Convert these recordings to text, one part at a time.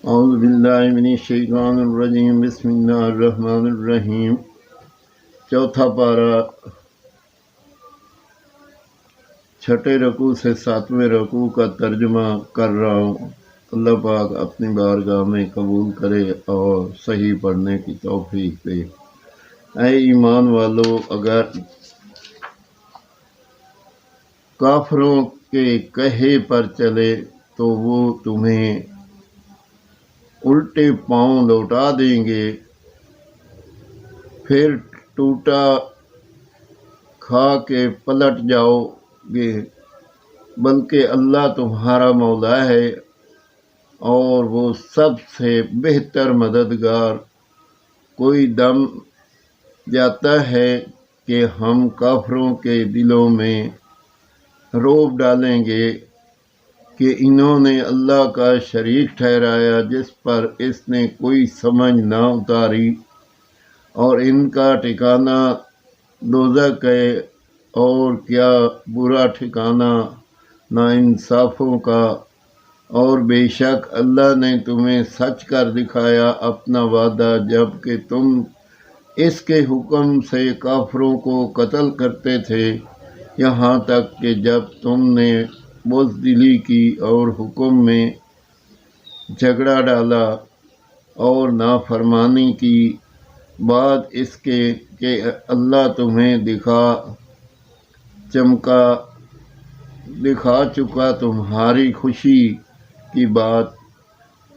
اعوذ باللہ من الشیطان الرجیم بسم اللہ الرحمن الرحیم۔ چوتھا پارہ چھٹے رکوع سے ساتویں رکوع کا ترجمہ کر رہا ہوں۔ اللہ پاک اپنی بارگاہ میں قبول کرے اور صحیح پڑھنے کی توفیق دے۔ اے ایمان والو، اگر کافروں کے کہے پر چلے تو وہ تمہیں الٹے پاؤں لوٹا دیں گے، پھر ٹوٹا کھا کے پلٹ جاؤ گے، بلکہ اللہ تمہارا مولا ہے اور وہ سب سے بہتر مددگار۔ کوئی دم جاتا ہے کہ ہم کافروں کے دلوں میں رعب ڈالیں گے کہ انہوں نے اللہ کا شریک ٹھہرایا جس پر اس نے کوئی سمجھ نہ اتاری، اور ان کا ٹھکانہ دوزخ ہے، اور کیا برا ٹھکانہ ناانصافوں کا۔ اور بے شک اللہ نے تمہیں سچ کر دکھایا اپنا وعدہ جب کہ تم اس کے حکم سے کافروں کو قتل کرتے تھے، یہاں تک کہ جب تم نے بزدلی کی اور حکم میں جھگڑا ڈالا اور نافرمانی کی، بعد اس کے کہ اللہ تمہیں دکھا چکا تمہاری خوشی کی بات۔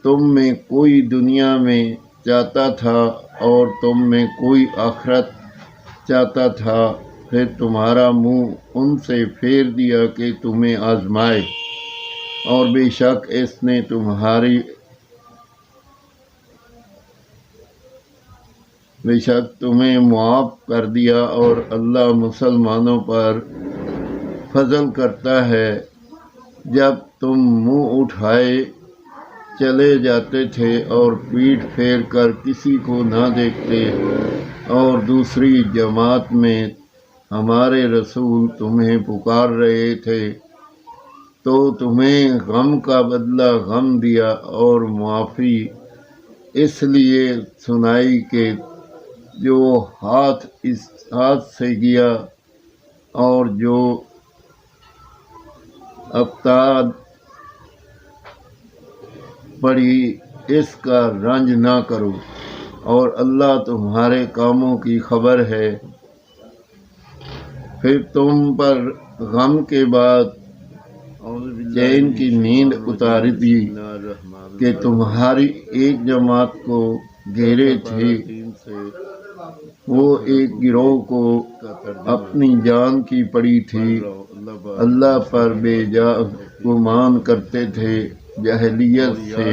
تم میں کوئی دنیا میں چاہتا تھا اور تم میں کوئی آخرت چاہتا تھا، پھر تمہارا منہ ان سے پھیر دیا کہ تمہیں آزمائے، اور بے شک اس نے تمہیں معاف کر دیا، اور اللہ مسلمانوں پر فضل کرتا ہے۔ جب تم منہ اٹھائے چلے جاتے تھے اور پیٹھ پھیر کر کسی کو نہ دیکھتے، اور دوسری جماعت میں ہمارے رسول تمہیں پکار رہے تھے، تو تمہیں غم کا بدلہ غم دیا اور معافی اس لیے سنائی کہ جو ہاتھ سے گیا اور جو افتاد پڑی اس کا رنج نہ کرو، اور اللہ تمہارے کاموں کی خبر ہے۔ پھر تم پر غم کے بعد چین کی نیند اتار دی کہ تمہاری ایک جماعت کو گھیرے تھے، وہ ایک گروہ کو اپنی جان کی پڑی تھی، اللہ پر بے جا گمان کرتے تھے، جاہلیت سے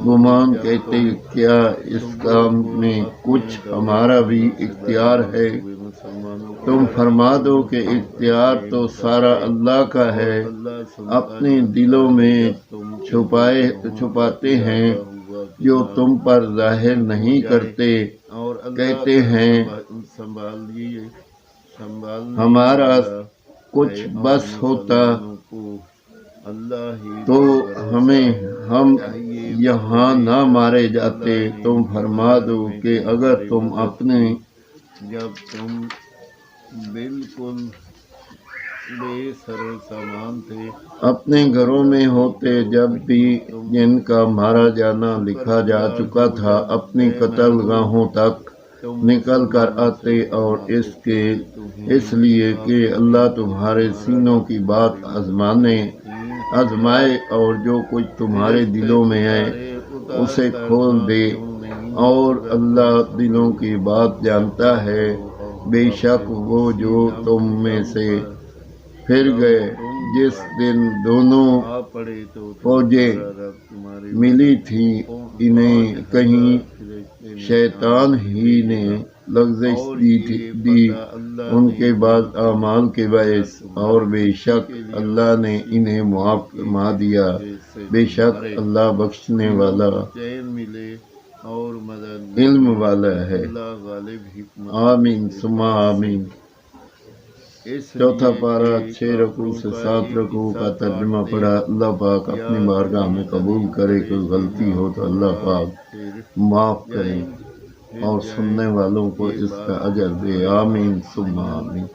گمان کہتے کیا اس کام میں کچھ ہمارا بھی اختیار ہے؟ تم فرما دو کہ اختیار تو سارا اللہ کا ہے، اپنے دلوں میں چھپاتے ہیں جو تم پر ظاہر نہیں کرتے، کہتے ہیں ہمارا کچھ بس ہوتا تو ہم یہاں نہ مارے جاتے۔ تم فرما دو کہ اگر تم جب تم بالکل بے سر و سامان تھے، اپنے گھروں میں ہوتے، جب بھی جن کا مارا جانا لکھا جا چکا تھا، اپنی قتل گاہوں تک نکل کر آتے، اور اس لیے کہ اللہ تمہارے سینوں کی بات آزمائے، اور جو کچھ تمہارے دلوں میں ہے اسے کھول دے، اور اللہ دلوں کی بات جانتا ہے۔ بے شک وہ جو تم میں سے پھر گئے، جس دن دونوں فوجیں ملی تھیں، انہیں کہیں شیطان ہی نے لغزش دی ان کے بعض اعمال کے باعث، اور بے شک اللہ نے انہیں معاف فرما دیا، بے شک اللہ بخشنے والا علم والا ہے۔ آمین ثم آمین۔ چوتھا پارہ 6 رکوع سے 7 رکوع کا ترجمہ پڑھا۔ اللہ پاک اپنی بارگاہ میں قبول کرے، کوئی غلطی ہو تو اللہ پاک معاف کرے اور سننے والوں کو اس کا اجر دے، آمین ثم آمین۔